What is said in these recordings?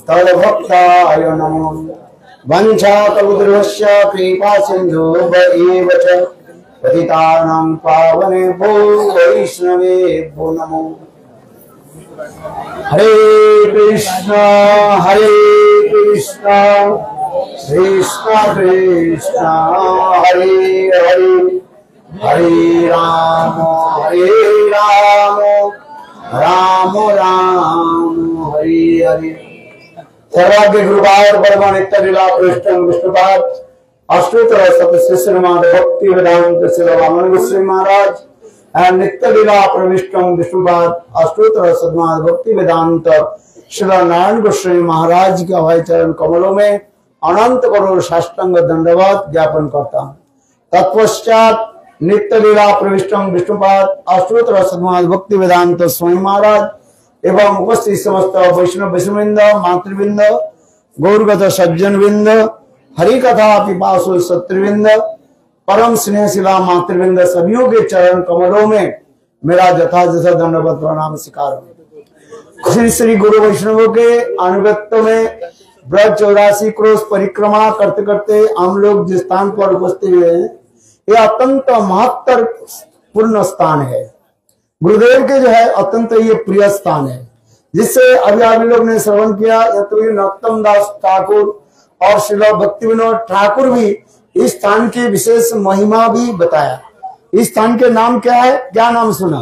तद्भक्ताय नमो। वंशाकल्पतरुश्च कृपा सिन्धुभ्य च पतितानां पावनेभ्यो वैष्णवेभ्यो नमो। हरे कृष्णा कृष्ण कृष्ण हरे हरे, हरे राम राम राम हरे हरे। सर्वाग्य गुरुवार परम नित्य लीला कृष्ण विष्णुपाद अष्टोत्तर शतस्य श्रीमद् भक्ति वेदांत शिरोमणि गोस्वामी महाराज एंड नित्य लीला प्रविष्टम विष्णुपाद अष्टोत्तर श्रीमद् भक्ति वेदांत श्री नारायण गोस्वामी महाराज के अभय चरण कमलों में अनंत करोड़ साष्टांग दंडवत ज्ञापन करता हूँ। तत्पश्चात नित्य लीला प्रविष्टम विष्णुपाद अष्टोत्तर श्रीमद् भक्ति वेदांत स्वामी महाराज एवं उपस्थित समस्त वैष्णव वैष्णववृंद मातृवृंद गौरगत सज्जनवृंद हरि कथा पिपासु सत्यवृंद परम स्नेहशिला मातृवृंद सभियों के चरण कमलों में मेरा यथायथ दंडवत प्रणाम स्वीकार हो। श्री श्री गुरु वैष्णवों के अनुगत्य में ब्रज 84 क्रोश परिक्रमा करते करते हम लोग जिस स्थान पर उपस्थित हुए हैं यह अत्यंत महत्वपूर्ण स्थान है। गुरुदेव के जो है अत्यंत ये प्रिय स्थान है, जिससे अभी आप लोग ने श्रवण किया। तो नरोत्तम दास ठाकुर और श्रील भक्ति विनोद ठाकुर भी इस स्थान की विशेष महिमा भी बताया। इस स्थान के नाम क्या है, क्या नाम सुना?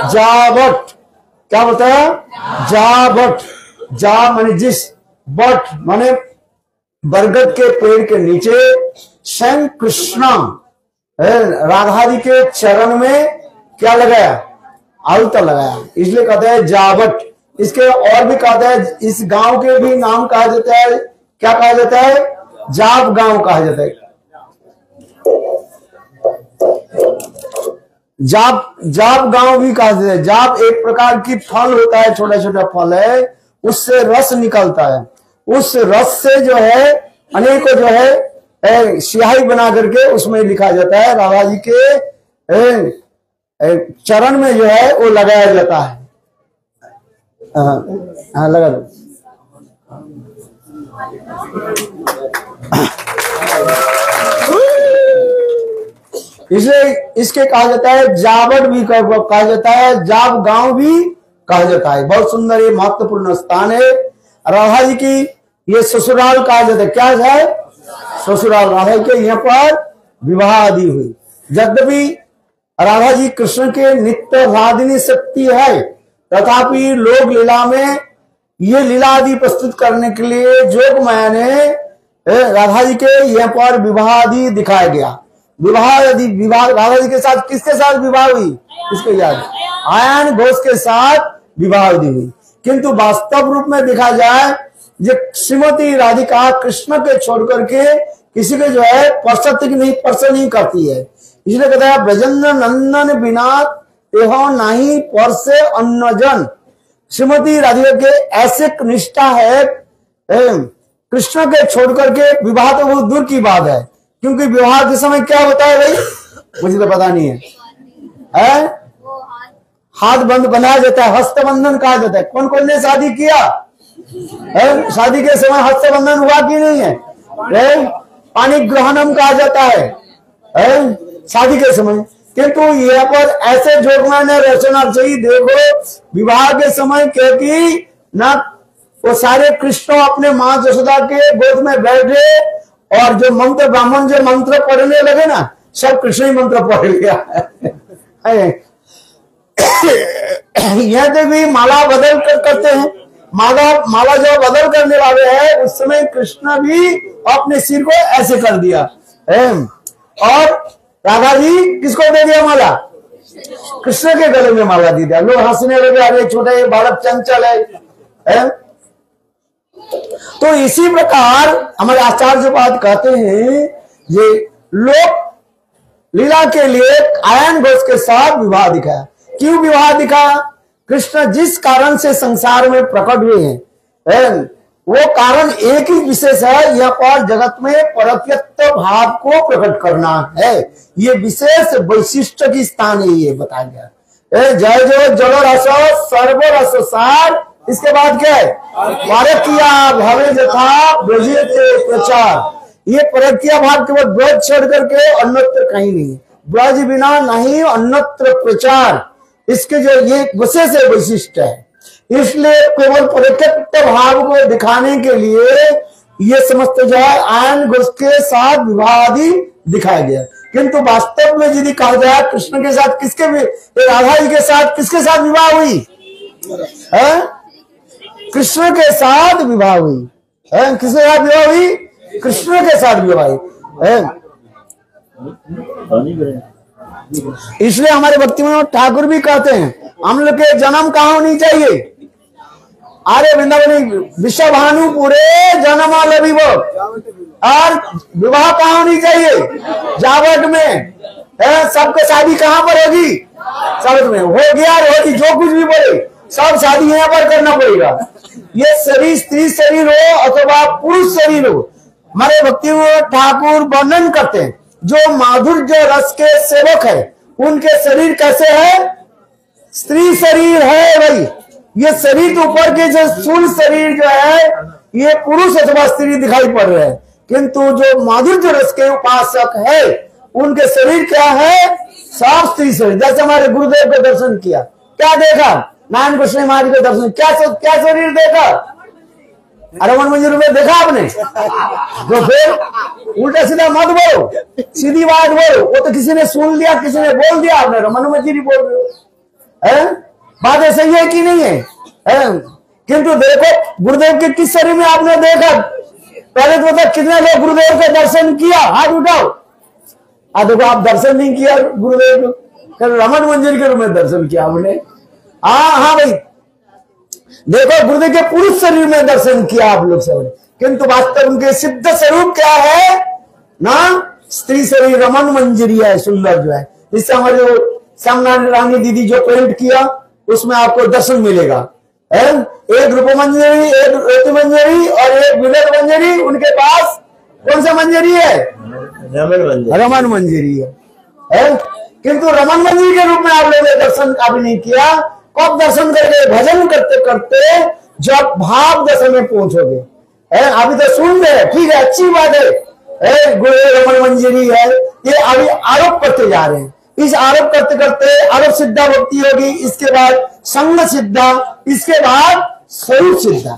जावट। क्या बताया? जावट। जा माने जिस, बट माने बरगद के पेड़ के नीचे स्वयं कृष्णा राधा जी के चरण में क्या लगाया? आलता लगाया, इसलिए कहते हैं जावट। इसके और भी कहते हैं, इस गांव के भी नाम कहा जाता है, क्या कहा जाता है? जाप गांव कहा जाता है। जाप गांव भी कहा जाता है। जाप एक प्रकार की फल होता है, छोटा छोटा फल है, उससे रस निकलता है। उस रस से जो है अनेकों जो है स्याही बना करके उसमें लिखा जाता है। राधा जी के चरण में जो है वो लगाया जाता है। हाँ लगा दो। इसलिए इसके कहा जाता है जावट भी कहा जाता है, जाप गांव भी कहा जाता है। बहुत सुंदर ये महत्वपूर्ण स्थान है। राधा जी की ये ससुराल कहा जाता है। क्या है? ससुराल। राधा के यहाँ पर विवाह आदि हुई। यद्यपि राधा जी कृष्ण के नित्य राधिनी शक्ति है, तथापि लोक लीला में ये लीला आदि प्रस्तुत करने के लिए जोग माया ने राधा जी के यहाँ पर विवाह आदि दिखाया गया। विवाह राधा जी के साथ किसके साथ विवाह हुई? किसके याद? आयन घोष के साथ विवाह हुई। किंतु वास्तव रूप में देखा जाए ये श्रीमती राधिका कृष्ण के छोड़ करके किसी के जो है स्पर्श नहीं करती है। इसलिए कहता है ब्रजेंद्र नंदन बिना एहो नहीं पर से अन्य जन। श्रीमती राधिका के ऐसे निष्ठा है कृष्ण के छोड़ करके विवाह तो बहुत दूर की बात है, क्योंकि विवाह के समय क्या होता है भाई? मुझे तो पता नहीं है, हाथ बंद बनाया जाता है, हस्तबंधन कहा जाता है। कौन कौन ने शादी किया? शादी के समय हस्तबंधन हुआ कि नहीं है? पानी ग्रहणम कहा जाता है शादी के समय। किंतु यहाँ पर ऐसे जोगमा ने रचना चाहिए। देखो विवाह के समय क्योंकि ना वो सारे कृष्ण अपने माँ यशोदा के गोद में बैठे और जो मंत्र ब्राह्मण जो मंत्र पढ़ने लगे ना, सब कृष्ण ही मंत्र पढ़ लिया। यहाँ पे भी माला बदल कर करते हैं। माला जो बदल करने वाले हैं उस समय कृष्ण भी अपने सिर को ऐसे कर दिया और राधा जी किसको दे दिया माला? कृष्ण के गले में माला दे दिया। लोग हंसने लगे, अरे छोटे बालक चंचल है। तो इसी प्रकार हमारे आचार्य बात कहते हैं ये लोक लीला के लिए आयन घोष के साथ विवाह दिखाया। क्यों विवाह दिखा? कृष्ण जिस कारण से संसार में प्रकट हुए हैं वो कारण एक ही विशेष है, यह पर जगत में परतत्व भाव को प्रकट करना है। ये विशेष वैशिष्ट की स्थान है, ये बताया गया। जय जय जल रस सर्व रस सार इसके बाद क्या है? परकिया भावे यथा ब्रजेते प्रचार। ये परकिया भाव केवल ब्रज छोड़ करके अन्यत्र कहीं नहीं, ब्रज बिना नहीं अन्यत्र प्रचार, इसके जो ये विशेष वैशिष्ट है। इसलिए केवल परकिया भाव को दिखाने के लिए ये समस्त जो है आयन घोष के साथ विवादी दिखाया गया, किंतु वास्तव में यदि कहा जाए कृष्ण के साथ किसके, राधा जी के साथ किसके साथ विवाह हुई है? कृष्ण के साथ विवाह हुई है। किसके साथ विवाह हुई? कृष्ण के साथ विवाह है। इसलिए हमारे भक्ति में ठाकुर भी कहते हैं हम लोग के जन्म कहाँ होनी चाहिए? अरे वृंदावनी विश्व भानुपुरे जन्म लविव, और विवाह कहाँ होनी चाहिए? जावट में। सबको शादी कहाँ पर होगी? सावत में। हो गया होगी, जो कुछ भी बोले सब शादी यहाँ पर करना पड़ेगा। ये शरीर स्त्री शरीर हो अथवा पुरुष शरीर हो, हमारे भक्ति में ठाकुर वर्णन करते हैं जो माधुर्य रस के सेवक है उनके शरीर कैसे है? स्त्री शरीर है भाई। ये शरीर के ऊपर के जो स्थूल शरीर जो है ये पुरुष अथवा स्त्री दिखाई पड़ रहे हैं, किंतु जो माधुर्य रस के उपासक है उनके शरीर क्या है? साफ स्त्री शरीर। जैसे हमारे गुरुदेव का दर्शन किया, क्या देखा? नारायण कृष्ण महाराज का दर्शन, क्या शरीर देखा? रमन मंदिर में देखा आपने? तो फिर उल्टा सीधा मत बोलो, सीधी बात बोलो। वो तो किसी ने सुन लिया, किसी ने बोल दिया, आपने रमन मंदिर बोल रहे हो। बात ऐसा ही है कि नहीं है? किंतु देखो गुरुदेव के किस शरीर में आपने देखा? पहले तो बता कितने लोग गुरुदेव का दर्शन किया? हाथ उठाओ। देखो आप दर्शन नहीं किया गुरुदेव को, रमन मंदिर के रूप में दर्शन किया आपने। हाँ भाई देखो गुरुदेव के पुरुष शरीर में दर्शन किया आप लोग सब, किंतु वास्तव उनके सिद्ध स्वरूप क्या है ना? स्त्री शरीर रमन मंजरी है, सुंदर जो है। इससे हमारे जो श्यामनारायण रानी दीदी जो पेंट किया उसमें आपको दर्शन मिलेगा। एक रूप मंजरी, एक रति मंजरी और एक विलय मंजरी। उनके पास कौन सा मंजरी है? रमन मंजरी है। किंतु रमन मंजरी के रूप में आप लोगों ने दर्शन अभी नहीं किया। कब दर्शन करके? भजन करते करते जब भाव दशा में पहुंचोगे। अभी तो सुन रहे, ठीक है, अच्छी बात है, रमन मंजरी है, ये अभी आरोप करते जा रहे हैं। इस आरोप करते करते आरोप सिद्धा भक्ति होगी, इसके बाद संग सिद्धा, इसके बाद स्वरूप सिद्धा।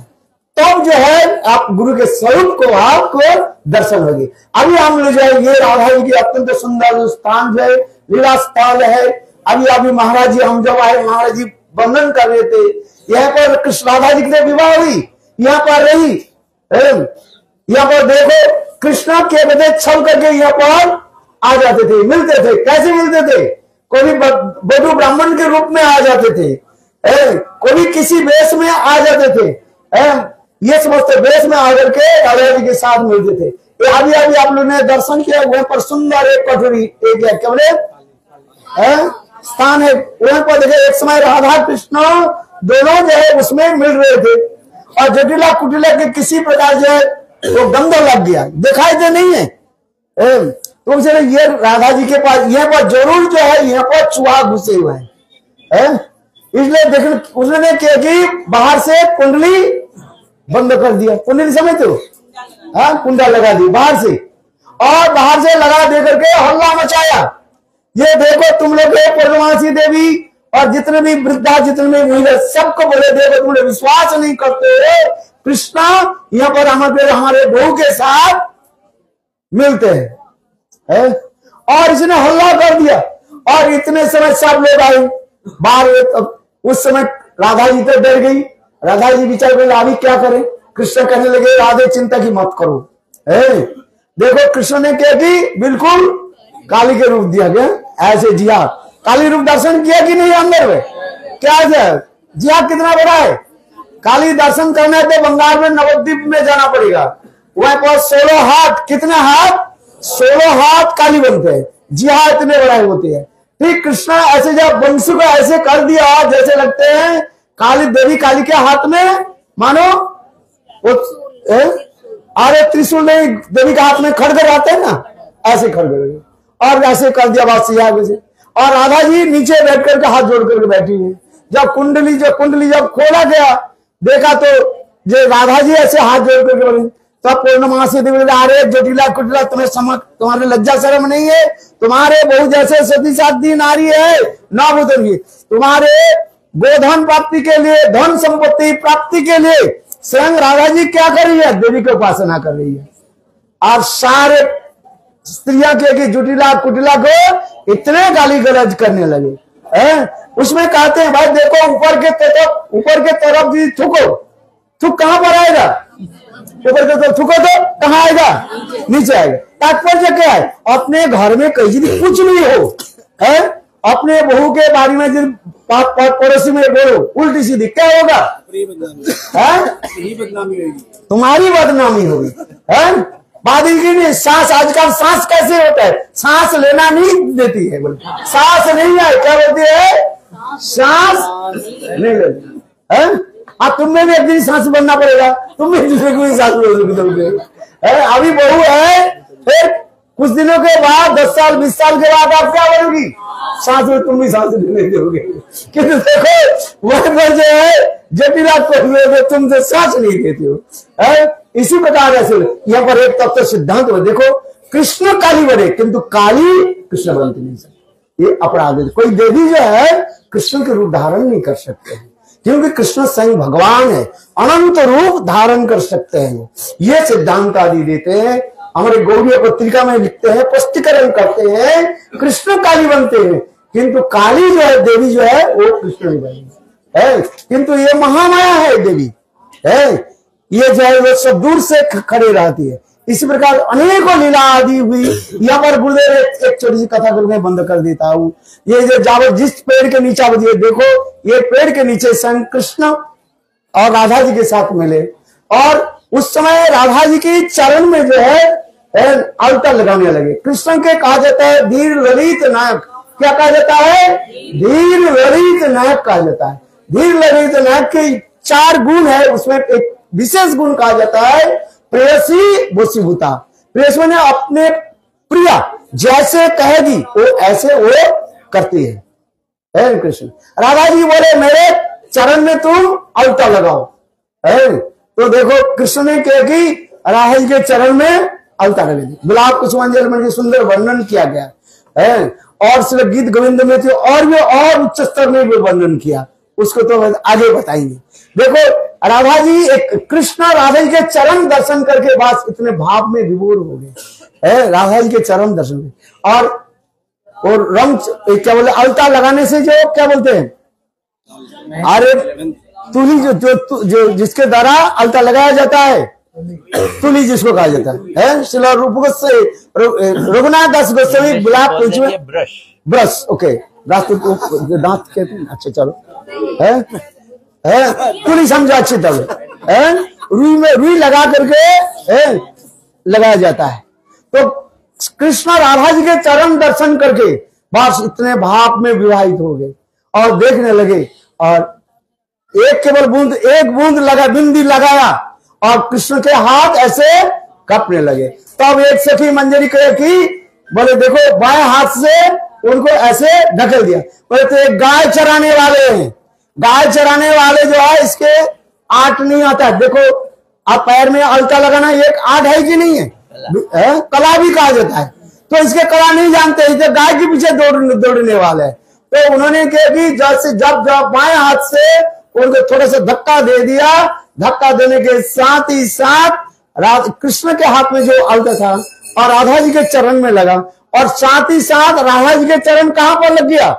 तब जो है आप गुरु के स्वरूप को आपको दर्शन होगी। अभी हम लोग जो है ये राधा जी की अत्यंत सुंदर स्थान जो है लीला स्थल है। अभी महाराज जी हम जब आए, महाराज जी वर्णन कर रहे थे, यहाँ पर कृष्ण राधा जी की विवाह हुई, यहाँ पर रही। यहाँ पर देखो कृष्ण के बदले छल करके यहाँ पर आ जाते थे, मिलते थे। कैसे मिलते थे? कोई बधु ब्राह्मण के रूप में आ जाते थे, कोई किसी वेश में आ जाते थे। ये समस्त वेश में आकर के राधा जी के साथ मिलते थे। अभी आप लोगों ने दर्शन किया, वहां पर सुंदर एक कटोरी एक क्या बोले स्थान है, वहां पर देखे एक समय राधा कृष्ण दोनों जो है उसमें मिल रहे थे, और जटिला कुटिला के किसी प्रकार जो है वो गंध लग गया, दिखाई दे नहीं है। तो ये राधा जी के पास यहाँ पर जरूर जो है यहाँ पर चूहा घुसे हुए हैं। इसलिए देखिए उसने क्या कि बाहर से कुंडली बंद कर दिया। कुंडली समझते हो? कुंडा लगा दी बाहर से, और बाहर से लगा दे करके हल्ला मचाया। ये देखो तुम लोग पूर्णमासी देवी और जितने भी वृद्धा जितने भी सबको बोले देखो तुम लोग विश्वास नहीं करते हो, कृष्णा यहाँ पर हमारे बहू के साथ मिलते हैं। और इसने हल्ला कर दिया, और इतने समय सब लोग आए बाहर। उस समय राधा जी तो डर गई। राधा जी विचार कर अभी क्या करें? कृष्ण कहने लगे राधे चिंता की मत करो। देखो कृष्ण ने क्या की? बिल्कुल काली के रूप दिया गया। ऐसे जिया काली रूप दर्शन किया कि नहीं अंदर में? क्या है जिया कितना बड़ा है? काली दर्शन करना है तो बंगाल में नवद्वीप में जाना पड़ेगा। वहां पर 16 हाथ, कितने हाथ? 16 हाथ काली बनते हैं। जिया इतने बड़े होते हैं। ठीक कृष्णा ऐसे जब वंश को ऐसे कर दिया जैसे लगते हैं काली देवी, काली के हाथ में मानो अरे त्रिशूल नहीं, देवी के हाथ में खड़ग आते हैं ना, ऐसे खड़ग, और ऐसे कर दिया बात से आगे से। और राधा जी नीचे बैठ करके हाथ जोड़ करके बैठी हुई। जब कुंडली जब खोला गया देखा तो जो राधा जी ऐसे हाथ जोड़ करके बोले, तब पूर्णमासी देवी अरे जटिला कुटिला तुम्हारे लज्जा शर्म नहीं है, तुम्हारे बहु जैसे सती साध्वी नारी है ना बुद्धि, तुम्हारे गोधन प्राप्ति के लिए, धन संपत्ति प्राप्ति के लिए स्वयं राधा जी क्या कर रही है, देवी की उपासना कर रही है। और सारे स्त्रियां के जुटिला कुटिला को इतने गाली गलौज करने लगे हैं। उसमें कहते हैं भाई देखो ऊपर के तरफ भी थूको, थूक कहां पर आएगा, ऊपर के तरफ थूको तो कहां आएगा, नीचे आएगा। तात्पर्य क्या है, अपने घर में कहीं भी कुछ नहीं हो है, अपने बहू के बारे में जो पड़ोसी में बोलो उल्टी सीधी, क्या होगा, तुम्हारी बदनामी होगी है। बादी की नहीं, सांस आजकल सांस कैसे होता है, सांस लेना नहीं देती है, बोले सांस नहीं है, क्या बोलती है, सांस नहीं लेती है। हाँ तुम्हें भी एक दिन सांस बनना पड़ेगा, तुम भी दूसरे को भी सांस लोगे। अभी बहू है, फिर कुछ दिनों के बाद 10 साल 20 साल के बाद आप क्या बनोगी, सांस में तुम भी सांस लेने दोगे। किंतु देखो वह पर जो है जटिला को तुमसे सांस नहीं लेती हो। इसी प्रकार ऐसे यहाँ पर एक तत्व सिद्धांत में देखो, कृष्ण काली बने किंतु काली कृष्ण बनती नहीं सकती, ये अपराध है। कोई देवी जो है कृष्ण के रूप धारण नहीं कर सकते हैं, क्योंकि कृष्ण स्वयं भगवान है, अनंत रूप धारण कर सकते हैं। ये सिद्धांत आदि देते हैं, हमारे गौड़ीय पत्रिका में लिखते हैं, स्पष्टीकरण करते हैं, कृष्ण काली बनते हैं किंतु काली जो है देवी जो है वो कृष्ण नहीं बनेगी है। किंतु ये महामाया है देवी है, ये जो है वो सब दूर से खड़े रहती है। इसी प्रकार अनेकों लीला आदि हुई। यहाँ पर गुरुदेव एक छोटी सी कथा करके मैं बंद कर देता हूँ। ये जो जावर जिस पेड़ के नीचे देखो, ये पेड़ के नीचे स्वयं कृष्ण और राधा जी के साथ मिले, और उस समय राधा जी की चरण में जो है अलता लगाने लगे। कृष्ण के कहा जाता है धीर ललित नायक, क्या कहा जाता है, धीर ललित नायक कहा जाता है। धीर ललित नायक के 4 गुण है, उसमें एक विशेष गुण कहा जाता है प्रेयसी वशीभूता। प्रेयसी ने अपने प्रिया जैसे कहेगी वो ऐसे वो करती है कृष्ण। राधा जी बोले मेरे चरण में तुम अलता लगाओ तो देखो कृष्ण ने क्या की, राधा जी के चरण में अलता लगेगी। गुलाब कुसुमांजलि में सुंदर वर्णन किया गया है, और सिर्फ गीत गोविंद में थे और भी और उच्च स्तर में भी वर्णन किया, उसको तो आगे बताएंगे। देखो राधा जी एक कृष्ण राधा जी के चरण दर्शन करके बस इतने भाव में विभोर हो गए राधा जी के चरण दर्शन में। और रंग क्या बोले, अलता लगाने से जो क्या बोलते हैं, अरे तुली जो जिसके द्वारा अलता लगाया जाता है, तुली जिसको कहा जाता है शिला रूप से रघुनाथ दास गोस्वामी गुलाब ब्रश ओके दांत कहते हैं। अच्छा चलो तुली समझो अच्छी तरह, रुई लगा करके लगाया जाता है। तो कृष्ण राधा जी के चरण दर्शन करके बस इतने भाव में विवाहित हो गए और देखने लगे, और एक बूंद लगा, बिंदी लगाया और कृष्ण के हाथ ऐसे कपने लगे। तब एक सखी मंजरी कहे कि बोले देखो बाएं हाथ से उनको ऐसे ढकेल दिया। बोले तो एक गाय चराने वाले हैं, गाय चराने वाले जो है इसके आठ नहीं आता है। देखो आप पैर में अलता लगाना एक आठ है कि नहीं है, कला भी कहा जाता है, तो इसके कला नहीं जानते, इसे गाय के पीछे दौड़ने वाले हैं। तो उन्होंने क्या कि जैसे जब बाएं हाथ से उनको थोड़ा सा धक्का दे दिया, धक्का देने के साथ ही साथ कृष्ण के हाथ में जो अलता था और राधा जी के चरण में लगा, और साथ ही साथ राधा जी के चरण कहां पर लग गया,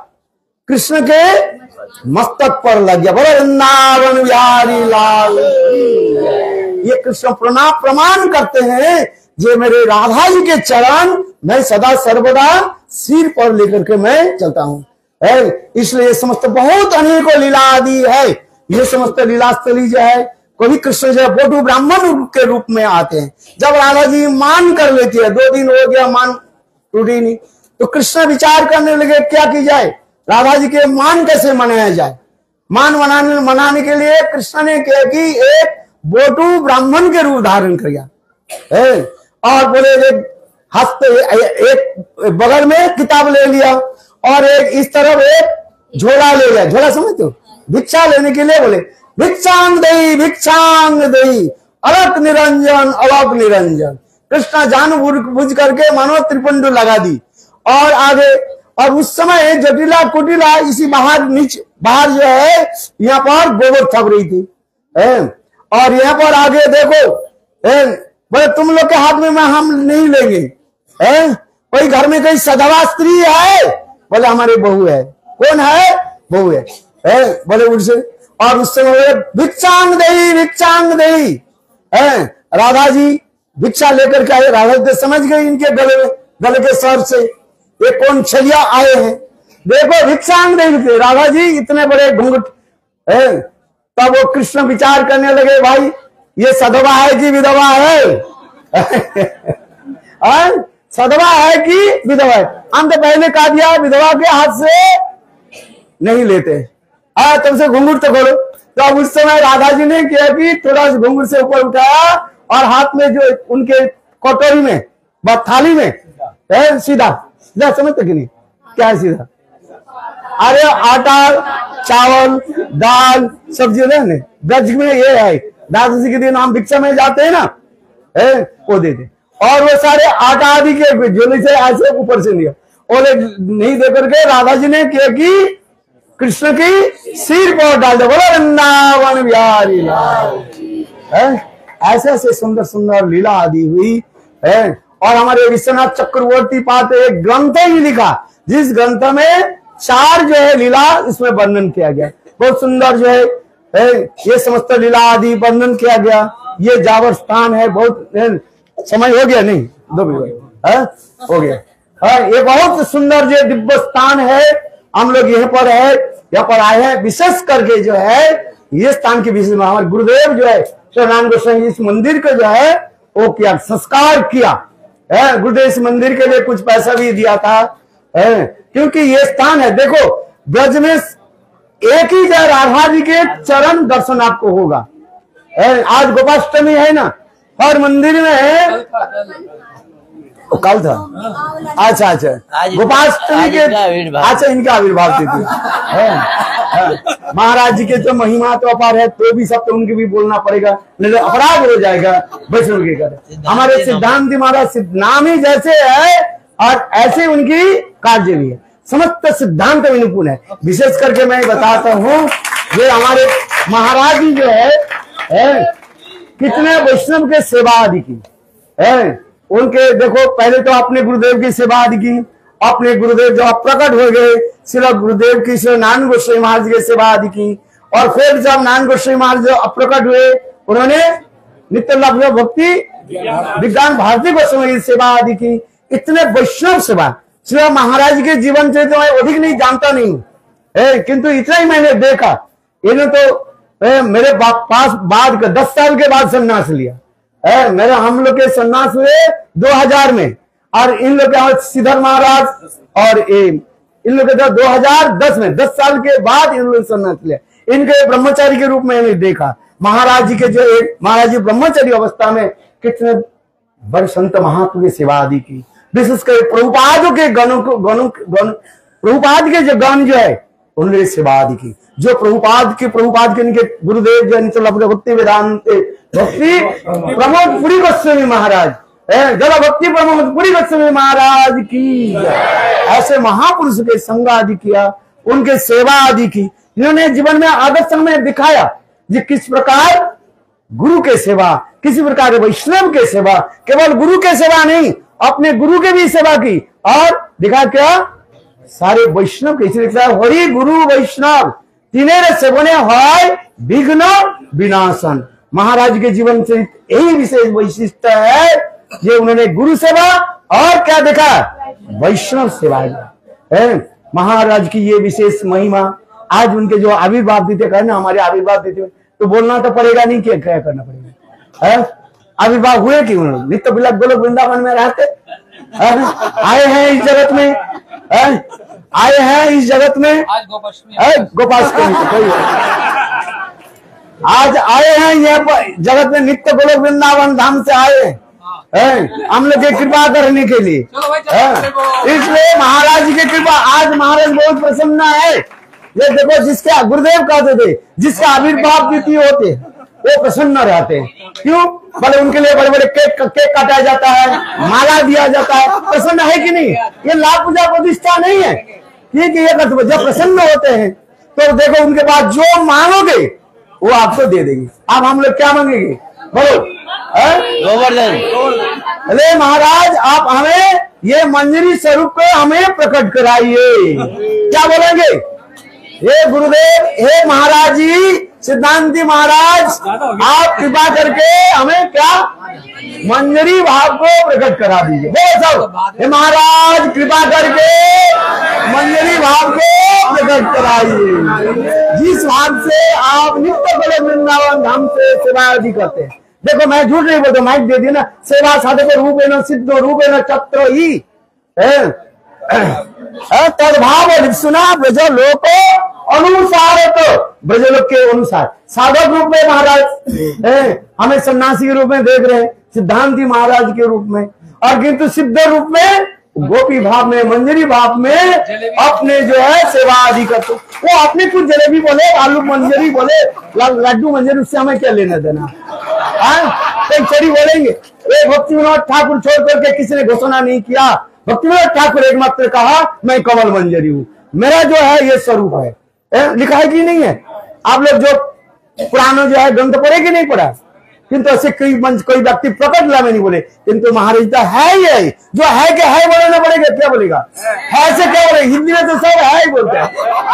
कृष्ण के मस्तक पर लग गया। बोले वृंदावन बिहारी लाल। ये कृष्ण प्रमाण करते हैं ये मेरे राधा जी के चरण मैं सदा सर्वदा सिर पर लेकर के मैं चलता हूं। इसलिए समस्त बहुत अनेकों लीला आदि है। ये समस्त लीलास्थली जो है, कभी कृष्ण जो है बोटू ब्राह्मण के रूप में आते हैं। जब राधा जी मान कर लेती है, 2 दिन हो गया मान टूटी नहीं, तो कृष्ण विचार करने लगे क्या की जाए, राधा जी के मान कैसे मनाया जाए। मान मनाने के लिए कृष्ण ने क्या कि एक बोटू ब्राह्मण के रूप धारण किया और बोले एक बगल में किताब ले लिया और एक इस तरफ एक झोला ले लिया। झोला समझते हो, भिक्षा लेने के लिए बोले भिक्षांग देई भिक्षांग देई, अलक निरंजन अलक निरंजन। कृष्णा जानबूझ करके मानो त्रिपुंड लगा दी। और आगे, और उस समय जटिला कुटिला इसी बाहर बाहर जो है यहाँ पर गोबर थप रही थी। और यहाँ पर आगे देखो, बोले तुम लोग के हाथ में हम नहीं लेंगे। कोई घर में कोई सधवा स्त्री है? बोले हमारी बहू है। कौन है? बहू है। बोले उनसे, और उस समय भिक्षांग देई भिक्षांग देई। राधा जी भिक्षा लेकर के आए। राधा जी समझ गए इनके गले के स्वर से ये कौन छलिया आए हैं। देखो भिक्षांग देई, राधा जी इतने बड़े घूंघट। तब वो कृष्ण विचार करने लगे, भाई ये सधवा है कि विधवा है? सधवा है कि विधवा है? हम तो पहले कहा दिया विधवा के हाथ से नहीं लेते। तुमसे घुंघट तो खोलो। तो अब उस समय राधा जी ने किया कि थोड़ा सा घुंघट से ऊपर उठाया और हाथ में जो उनके कटोरी में थाली में सीधा समझते कि नहीं क्या है सीधा? अरे आटा चावल दाल सब्जी ने ब्रज में ये है, दादाजी के दिन हम भिक्षा में जाते हैं ना, वो देते। और वो सारे आटा आदि के झोले से ऐसे ऊपर से लिया, और नहीं देकर के राधा जी ने किया कि कृष्ण की सिर पर डाल दे। बोलो वृंदावन बिहारी लाल। ऐसे ऐसे सुंदर सुंदर लीला आदि हुई है। और हमारे विश्वनाथ चक्रवर्ती पाद एक ग्रंथ ही लिखा, जिस ग्रंथ में 4 जो है लीला इसमें वर्णन किया गया। बहुत सुंदर जो है ये समस्त लीला आदि वर्णन किया गया। ये जावर स्थान है। बहुत समय हो गया नहीं 2 मिनट हो गया। ये बहुत सुंदर जो दिव्य स्थान है। हम लोग यहाँ पर है, यहाँ पर आए हैं विशेष करके जो है ये स्थान के विषय में हमारे गुरुदेव जो है नारायण गोस्वामी इस मंदिर को जो है वो किया, संस्कार किया। गुरुदेव इस मंदिर के लिए कुछ पैसा भी दिया था। क्योंकि ये स्थान है, देखो ब्रज में एक ही जगह राधा जी के चरण दर्शन आपको होगा। आज गोपाष्टमी है ना, हर मंदिर में है। कल था, अच्छा गोपाष्टमी के, अच्छा इनका आविर्भाव तिथि। महाराज जी के जो महिमा तो अपार है, तो भी सब तो उनके भी बोलना पड़ेगा, नहीं तो अपराध हो जाएगा वैष्णव के कर। हमारे सिद्धांत महाराज नाम ही जैसे है और ऐसे उनकी कार्य भी है। समस्त सिद्धांत में निपुण है। विशेष करके मैं बताता हूँ, ये हमारे महाराज जी जो है कितने वैष्णव के सेवा आदि की है। उनके देखो पहले तो अपने गुरुदेव की सेवा आदि की, अपने गुरुदेव जब प्रकट हो गए श्री गुरुदेव की श्री नारायण गोस्वामी महाराज की सेवा आदि की, और फिर जब नारायण गोस्वामी महाराज जो अप्रकट हुए उन्होंने नित्य लाभ भक्ति विज्ञान भारती गोस्वामी की सेवा आदि की। इतने वैष्णव सेवा श्री महाराज के जीवन से तो मैं अधिक नहीं जानता नहीं, किंतु इतना ही मैंने देखा। इन्होंने तो मेरे पास बाद 10 साल के बाद संन्यास लिया। मेरे हम लोग के संन्यास हुए 2000 में, और इन लोग के श्रीधर महाराज और इन लोग के 2010 में 10 साल के बाद इन लोग संन्यास लिया। इनके ब्रह्मचारी के रूप में मैंने देखा। महाराज जी के जो एक महाराज जी ब्रह्मचारी अवस्था में कितने बड़े संत महात्मा की सेवा आदि की। विशेषकर प्रभुपाद के प्रभुपाद के जो गण जो है उन्होंने सेवा आदि की। जो प्रभुपाद के इनके गुरुदेव जो भक्ति वेदांत भक्ति प्रमोद पुरी गोस्वामी महाराज, जरा भक्ति प्रमोद पुरी गोस्वामी महाराज की ऐसे महापुरुष के संग आदि किया, उनके सेवा आदि की, जिन्होंने जीवन में आदर्श में दिखाया कि किस प्रकार गुरु के सेवा, किसी प्रकार वैष्णव के सेवा, केवल गुरु के सेवा नहीं अपने गुरु के भी सेवा की, और दिखा क्या सारे वैष्णव के, इसलिए हरि गुरु वैष्णव तीनों सेवने है विघ्न विनाशन। महाराज के जीवन से यही विशेष वैशिष्ट है, ये उन्होंने गुरु सेवा और क्या देखा वैष्णव सेवा है। महाराज की ये विशेष महिमा। आज उनके जो आविर्भाव तिथि करना, हमारे आविर्भाव तिथि तो बोलना तो पड़ेगा नहीं, क्या करना पड़ेगा। आविर्भाव हुए कि उन्होंने नित्य बिलक गोलोक वृंदावन में रहते, आए हैं इस जगत में, आए हैं इस जगत में गोपाष्टमी आज आए हैं यहाँ पर जगत में, नित्य गोलोक वृंदावन धाम से आए हैं हम लोग की कृपा करने के लिए। इसलिए महाराज जी की कृपा, आज महाराज बहुत प्रसन्न है ये देखो, जिसके गुरुदेव कहते थे जिसका आविर्भाव द्वितीय होते वो प्रसन्न रहते हैं। क्यों? बोले उनके लिए बड़े बड़े केक काटा जाता है, माला दिया जाता है, प्रसन्न है कि नहीं? ये लाभ पूजा प्रतिष्ठा नहीं है। ठीक है, ये जब प्रसन्न होते हैं तो देखो उनके पास जो मांगोगे वो आपको दे देंगे। अब हम लोग क्या मांगेंगे? बोलो गोवर्धन। अरे महाराज, आप हमें ये मंजरी स्वरूप को हमें प्रकट कराइए। क्या बोलेंगे? हे गुरुदेव, हे महाराज जी, सिद्धांती महाराज, आप कृपा करके हमें क्या मंजरी भाव को प्रकट करा दीजिए। बोलो सब, हे महाराज कृपा करके मंजरी भाव को प्रकट कराइए, जिस भाव से आप नित्य बड़े वृंदावन धाम से सेवा आदि करते हैं। देखो मैं झूठ नहीं बोलता, माइक दे दिया ना, सेवा साधक रूपेण सिद्धो रूपेण तत्र ही तद्भाव सुना ब्रज लोक अनुसार, तो ब्रज लोक के अनुसार साधक रूप में महाराज हमें सन्यासी के रूप में देख रहे हैं, सिद्धांती महाराज के रूप में, और किंतु सिद्ध रूप में गोपी भाव में, मंजरी भाव में अपने जो है सेवा आदि करते। वो अपने कुछ जलेबी बोले, आलू मंजरी बोले, लड्डू मंजरी, उससे हमें क्या लेना देना? कई चोरी बोलेंगे। एक भक्ति विनोद ठाकुर छोड़ करके किसी ने घोषणा नहीं किया। भक्ति विनोद ठाकुर एकमात्र कहा मैं कमल मंजरी हूँ, मेरा जो है ये स्वरूप है। लिखा है कि नहीं है? आप लोग जो पुराना जो है ग्रंथ पढ़े कि नहीं पढ़ा? किंतु ऐसे कोई व्यक्ति प्रकट ला में नहीं बोले, किंतु महाराज तो है ही है, जो है क्या है बोलना पड़ेगा। क्या बोलेगा? है से क्या बोले? हिंदी में तो सब है ही बोलते हैं,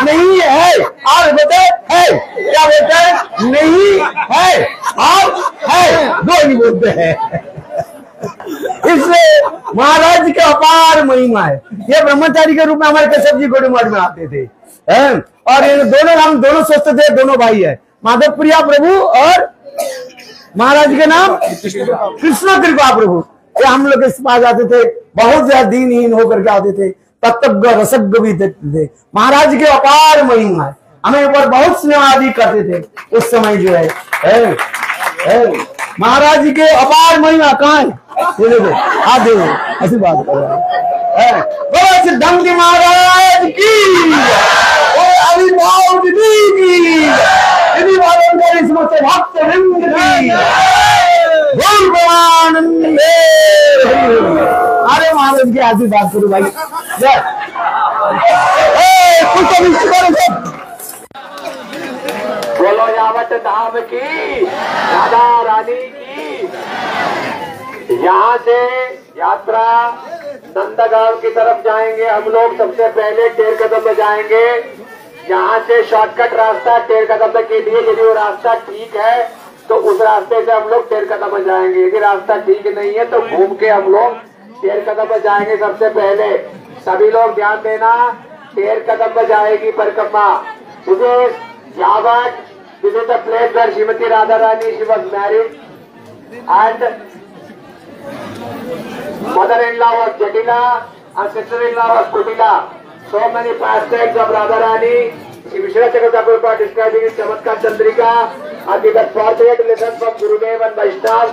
नहीं है और बोलते है। क्या बोलते हैं? नहीं है और है, दो ही बोलते हैं। इसलिए महाराज के अपार महिमा है। ये ब्रह्मचारी के रूप में हमारे केशव जी गोड़ी मठ में आते थे, और ये दोनों हम दोनों सोचते थे दोनों भाई है, माधव प्रिया प्रभु और महाराज के नाम कृष्ण कृपा प्रभु। ये हम लोग के पास आते थे, बहुत ज्यादा दीनहीन होकर के आते थे, तत्व रसज्ञ भी देते थे। महाराज के अपार महिमा है, हमें ऊपर बहुत स्नेह आदि करते थे उस समय जो है। महाराज जी के अपार महिमा कहाँ है? आते ऐसी बात कर रहे हैं। सिद्धांती महाराज की अभिभाव की समस्त भक्त वृंद की अरे महाराज की ऐसी बात करूँ भाई। बोलो यावत धाम की, राधा रानी की। यहाँ से यात्रा नंदगांव की तरफ जाएंगे हम लोग। सबसे पहले टेर कदम में जाएंगे। यहाँ से शॉर्टकट रास्ता टेर कदम के लिए, यदि वो रास्ता ठीक है तो उस रास्ते से हम लोग टेर कदम में जाएंगे। यदि रास्ता ठीक नहीं है तो घूम के हम लोग टेर कदम में जाएंगे। सबसे पहले सभी लोग ध्यान देना, टेर कदम में जाएगी परिक्रमा। मुझे यावत this is the place where Srimati Radharani, she was married, and mother-in-law was Jatila and sister-in-law was Kutila. So many pastimes of Radharani. Shri Vishnu Chakravarti describing his Chamatkar Chandrika, and we were fortunate to listen from Gurudev and Vaishnavas.